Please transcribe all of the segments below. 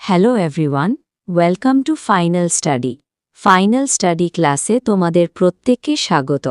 Hello everyone, welcome to final study. Final study ক্লাসে তোমাদের প্রত্যেককে স্বাগত।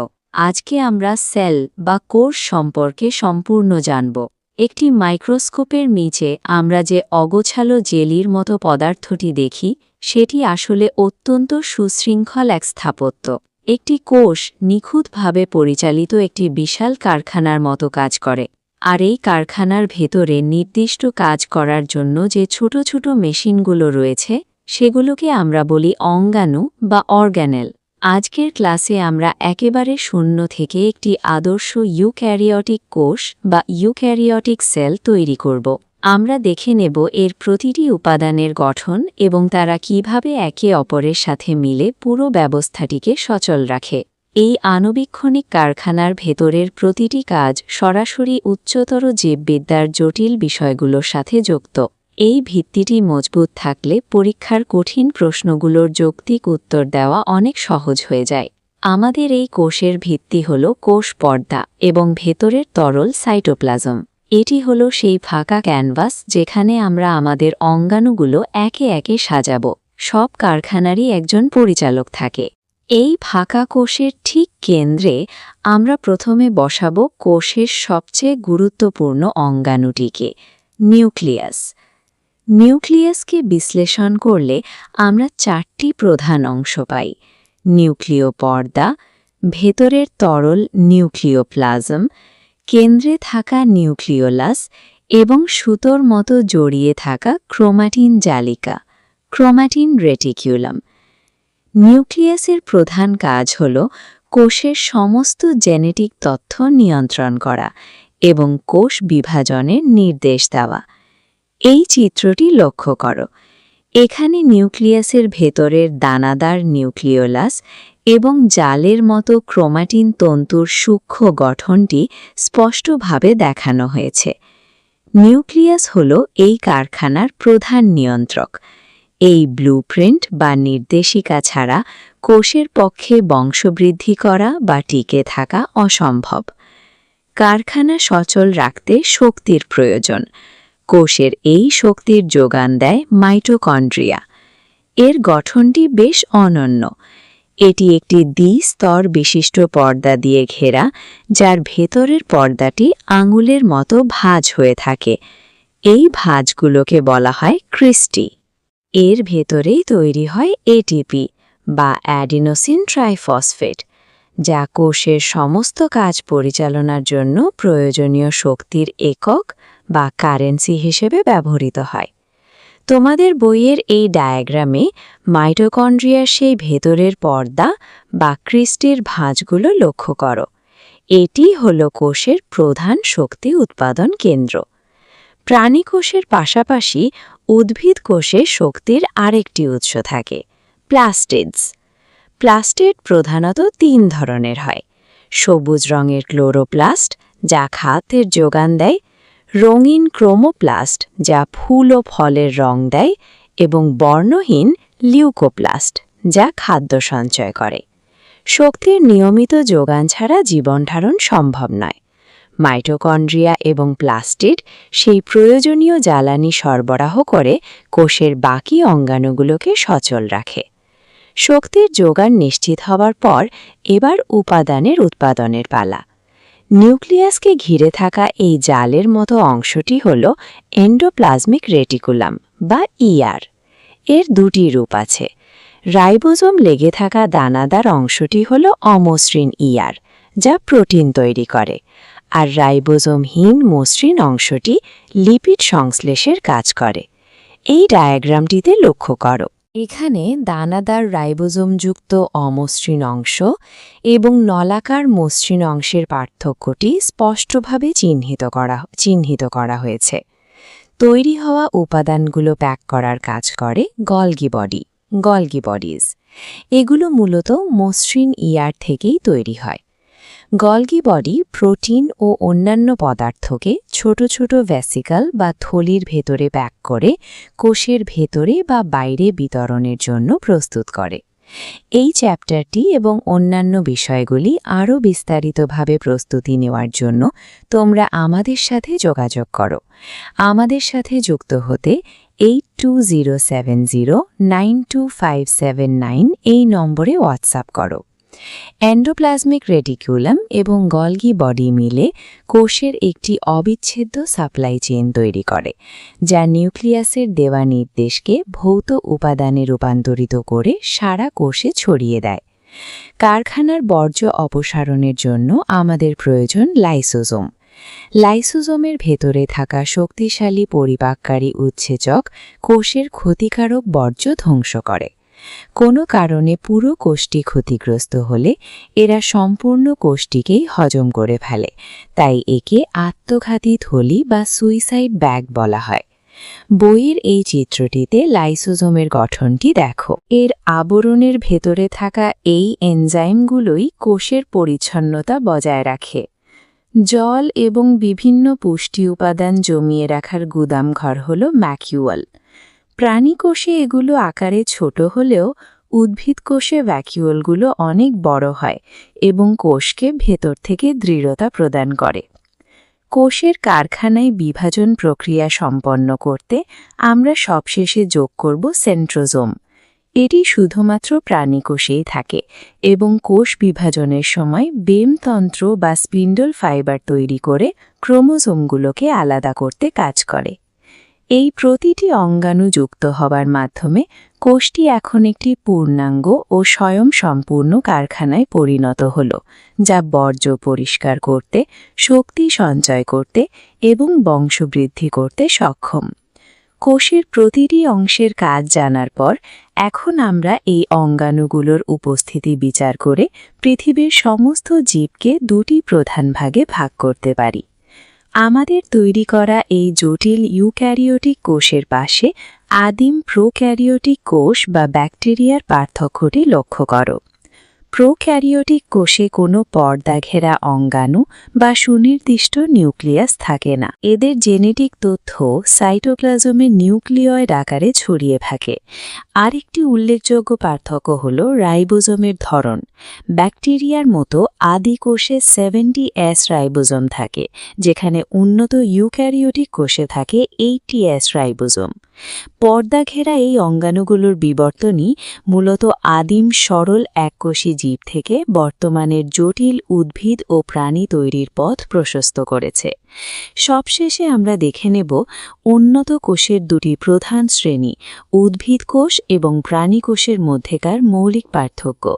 আজকে আমরা সেল বা কোষ সম্পর্কে সম্পূর্ণ জানব। একটি মাইক্রোস্কোপের নিচে আমরা যে অগোছালো জেলির মতো পদার্থটি দেখি, সেটি আসলে অত্যন্ত সুশৃঙ্খল এক স্থাপত্য। একটি কোষ নিখুঁতভাবে পরিচালিত একটি বিশাল কারখানার মতো কাজ করে। আর এই কারখানার ভেতরে নির্দিষ্ট কাজ করার জন্য যে ছোট ছোট মেশিনগুলো রয়েছে, সেগুলোকে আমরা বলি অঙ্গাণু বা অর্গানেল। আজকের ক্লাসে আমরা একেবারে শূন্য থেকে একটি আদর্শ ইউক্যারিওটিক কোষ বা ইউক্যারিওটিক সেল তৈরি করব। আমরা দেখে নেব এর প্রতিটি উপাদানের গঠন এবং তারা কিভাবে একে অপরের সাথে মিলে পুরো ব্যবস্থাটিকে সচল রাখে। এই আণুবীক্ষণিক কারখানার ভেতরের প্রতিটি কাজ সরাসরি উচ্চতর জীববিদ্যার জটিল বিষয়গুলোর সাথে যুক্ত। এই ভিত্তিটি মজবুত থাকলে পরীক্ষার কঠিন প্রশ্নগুলোর যৌক্তিক উত্তর দেওয়া অনেক সহজ হয়ে যায়। আমাদের এই কোষের ভিত্তি হল কোষ পর্দা এবং ভেতরের তরল সাইটোপ্লাজম। এটি হল সেই ফাঁকা ক্যানভাস যেখানে আমরা আমাদের অঙ্গাণুগুলো একে একে সাজাব। সব কারখানারই একজন পরিচালক থাকে। এই ফাঁকা কোষের ঠিক কেন্দ্রে আমরা প্রথমে বসাব কোষের সবচেয়ে গুরুত্বপূর্ণ অঙ্গাণুটিকে, নিউক্লিয়াস। নিউক্লিয়াসকে বিশ্লেষণ করলে আমরা চারটি প্রধান অংশ পাই: নিউক্লিয় পর্দা, ভেতরের তরল নিউক্লিওপ্লাজম, কেন্দ্রে থাকা নিউক্লিওলাস এবং সুতোর মতো জড়িয়ে থাকা ক্রোমাটিন জালিকা, ক্রোমাটিন রেটিকুলাম। নিউক্লিয়াসের প্রধান কাজ হল কোষের সমস্ত জেনেটিক তথ্য নিয়ন্ত্রণ করা এবং কোষ বিভাজনের নির্দেশ দেওয়া। এই চিত্রটি লক্ষ্য করো। এখানে নিউক্লিয়াসের ভেতরের দানাদার নিউক্লিওলাস এবং জালের মতো ক্রোমাটিন তন্তুর সূক্ষ্ম গঠনটি স্পষ্টভাবে দেখানো হয়েছে। নিউক্লিয়াস হল এই কারখানার প্রধান নিয়ন্ত্রক। এই ব্লুপ্রিন্ট বা নির্দেশিকা ছাড়া কোষের পক্ষে বংশবৃদ্ধি করা বা টিকে থাকা অসম্ভব। কারখানা সচল রাখতে শক্তির প্রয়োজন। কোষের এই শক্তির যোগান দেয় মাইটোকন্ড্রিয়া। এর গঠনটি বেশ অনন্য। এটি একটি দ্বি-স্তর বিশিষ্ট পর্দা দিয়ে ঘেরা, যার ভেতরের পর্দাটি আঙুলের মতো ভাঁজ হয়ে থাকে। এই ভাঁজগুলোকে বলা হয় ক্রিস্টি। এর ভেতরেই তৈরি হয় এটিপি বা অ্যাডিনোসিন ট্রাইফসফেট, যা কোষের সমস্ত কাজ পরিচালনার জন্য প্রয়োজনীয় শক্তির একক বা কারেন্সি হিসেবে ব্যবহৃত হয়। তোমাদের বইয়ের এই ডায়াগ্রামে মাইটোকন্ড্রিয়ার সেই ভেতরের পর্দা বা ক্রিস্টির ভাঁজগুলো লক্ষ্য করো। এটি হল কোষের প্রধান শক্তি উৎপাদন কেন্দ্র। প্রাণী কোষের পাশাপাশি উদ্ভিদ কোষে শক্তির আরেকটি উৎস থাকে, প্লাস্টিডস। প্লাস্টিড প্রধানত তিন ধরনের হয়: সবুজ রঙের ক্লোরোপ্লাস্ট, যা খাদ্যের যোগান দেয়; রঙিন ক্রোমোপ্লাস্ট, যা ফুল ও ফলের রং দেয়; এবং বর্ণহীন লিউকোপ্লাস্ট, যা খাদ্য সঞ্চয় করে। শক্তির নিয়মিত যোগান ছাড়া জীবনধারণ সম্ভব নয়। মাইটোকন্ড্রিয়া এবং প্লাস্টিড সেই প্রয়োজনীয় জ্বালানি সরবরাহ করে কোষের বাকি অঙ্গাণুগুলোকে সচল রাখে। শক্তির যোগান নিশ্চিত হওয়ার পর এবার উপাদানের উৎপাদনের পালা। নিউক্লিয়াসকে ঘিরে থাকা এই জালের মতো অংশটি হল এন্ডোপ্লাজমিক রেটিকুলাম বা ইআর। এর দুটি রূপ আছে। রাইবোজোম লেগে থাকা দানাদার অংশটি হল অমসৃণ ইআর, যা প্রোটিন তৈরি করে, আর রাইবোজোমহীন মসৃণ অংশটি লিপিড সংশ্লেষের কাজ করে। এই ডায়াগ্রামটিতে লক্ষ্য করো। এখানে দানাদার রাইবোজোমযুক্ত অমসৃণ অংশ এবং নলাকার মসৃণ অংশের পার্থক্যটি স্পষ্টভাবে চিহ্নিত করা হয়েছে। তৈরি হওয়া উপাদানগুলো প্যাক করার কাজ করে গলগি বডিজ। এগুলো মূলত মসৃণ ইআর থেকেই তৈরি হয়। গলগি বডি প্রোটিন ও অন্যান্য পদার্থকে ছোট ছোট ভ্যাসিকল বা থলির ভেতরে প্যাক করে কোষের ভেতরে বা বাইরে বিতরণের জন্য প্রস্তুত করে। এই চ্যাপ্টারটি এবং অন্যান্য বিষয়গুলি আরও বিস্তারিতভাবে প্রস্তুতি নেওয়ার জন্য তোমরা আমাদের সাথে যোগাযোগ করো। আমাদের সাথে যুক্ত হতে 8207092579 এই নম্বরে হোয়াটসঅ্যাপ করো। এন্ডোপ্লাজমিক রেটিকুলাম এবং গলগি বডি মিলে কোষের একটি অবিচ্ছেদ্য সাপ্লাই চেইন তৈরি করে, যা নিউক্লিয়াসের দেওয়া নির্দেশকে ভৌত উপাদানে রূপান্তরিত করে সারা কোষে ছড়িয়ে দেয়। কারখানার বর্জ্য অপসারণের জন্য আমাদের প্রয়োজন লাইসোজোম। লাইসোজোমের ভেতরে থাকা শক্তিশালী পরিপাককারী উৎসেচক কোষের ক্ষতিকারক বর্জ্য ধ্বংস করে। কোনো কারণে পুরো কোষটি ক্ষতিগ্রস্ত হলে এরা সম্পূর্ণ কোষটিকেই হজম করে ফেলে, তাই একে আত্মঘাতী থলি বা সুইসাইড ব্যাগ বলা হয়। বইয়ের এই চিত্রটিতে লাইসোজোমের গঠনটি দেখো। এর আবরণের ভেতরে থাকা এই এনজাইমগুলোই কোষের পরিচ্ছন্নতা বজায় রাখে। জল এবং বিভিন্ন পুষ্টি উপাদান জমিয়ে রাখার গুদামঘর হল ম্যাকিউল। প্রাণী কোষে এগুলো আকারে ছোট হলেও উদ্ভিদ কোষে ভ্যাকিউলগুলো অনেক বড় হয় এবং কোষকে ভেতর থেকে দৃঢ়তা প্রদান করে। কোষের কারখানায় বিভাজন প্রক্রিয়া সম্পন্ন করতে আমরা সবশেষে যোগ করব সেন্ট্রোজোম। এটি শুধুমাত্র প্রাণী কোষেই থাকে এবং কোষ বিভাজনের সময় বেমতন্ত্র বা স্পিন্ডল ফাইবার তৈরি করে ক্রোমোজোমগুলোকে আলাদা করতে কাজ করে। এই প্রতিটি অঙ্গাণু যুক্ত হবার মাধ্যমে কোষটি এখন একটি পূর্ণাঙ্গ ও স্বয়ংসম্পূর্ণ কারখানায় পরিণত হল, যা বর্জ্য পরিষ্কার করতে, শক্তি সঞ্চয় করতে এবং বংশবৃদ্ধি করতে সক্ষম। কোষের প্রতিটি অংশের কাজ জানার পর এখন আমরা এই অঙ্গাণুগুলোর উপস্থিতি বিচার করে পৃথিবীর সমস্ত জীবকে দুটি প্রধান ভাগে ভাগ করতে পারি। আমাদের তৈরি করা এই জটিল ইউক্যারিওটিক কোষের পাশে আদিম প্রোক্যারিওটিক কোষ বা ব্যাকটেরিয়ার পার্থক্যটি লক্ষ্য করো। প্রোক্যারিওটিক কোষে কোনো পর্দা ঘেরা অঙ্গাণু বা সুনির্দিষ্ট নিউক্লিয়াস থাকে না। এদের জেনেটিক তথ্য সাইটোপ্লাজমের নিউক্লিয়য়েড আকারে ছড়িয়ে থাকে। আরেকটি উল্লেখযোগ্য পার্থক্য হল রাইবোজোমের ধরন। ব্যাকটেরিয়ার মতো আদি কোষে 70S রাইবোজোম থাকে, যেখানে উন্নত ইউক্যারিওটিক কোষে থাকে 80S রাইবোজোম। পর্দা ঘেরা এই অঙ্গাণুগুলোর বিবর্তনই মূলত আদিম সরল এককোষী জীব থেকে বর্তমানের জটিল উদ্ভিদ ও প্রাণী তৈরির পথ প্রশস্ত করেছে। সবশেষে আমরা দেখে নেব উন্নত কোষের দুটি প্রধান শ্রেণী, উদ্ভিদ কোষ এবং প্রাণী কোষের মধ্যেকার মৌলিক পার্থক্য।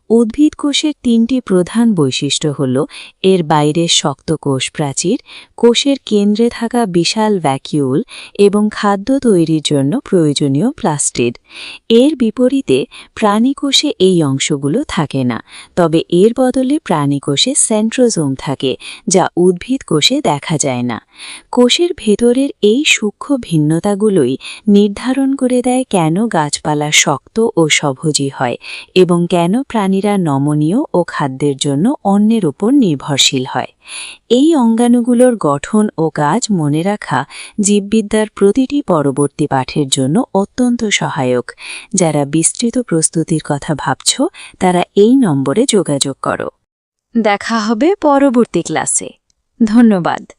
উদ্ভিদ কোষের তিনটি প্রধান বৈশিষ্ট্য হল এর বাইরে শক্ত কোষ প্রাচীর, কোষের কেন্দ্রে থাকা বিশাল ভ্যাকিউল এবং খাদ্য তৈরির জন্য প্রয়োজনীয় প্লাস্টিড। এর বিপরীতে প্রাণী কোষে এই অংশগুলো থাকে না, তবে এর বদলে প্রাণী কোষে সেন্ট্রোজোম থাকে, যা উদ্ভিদ কোষে দেখা যায় না। কোষের ভেতরের এই সূক্ষ্ম ভিন্নতাগুলোই নির্ধারণ করে দেয় কেন গাছপালা শক্ত ও সভোজী হয় এবং কেন প্রাণীরা নমনীয় ও খাদ্যের জন্য অন্যের উপর নির্ভরশীল হয়। এই অঙ্গাণুগুলোর গঠন ও কাজ মনে রাখা জীববিদ্যার প্রতিটি পরবর্তী পাঠের জন্য অত্যন্ত সহায়ক। যারা বিস্তৃত প্রস্তুতির কথা ভাবছ, তারা এই নম্বরে যোগাযোগ করো। দেখা হবে পরবর্তী ক্লাসে। ধন্যবাদ।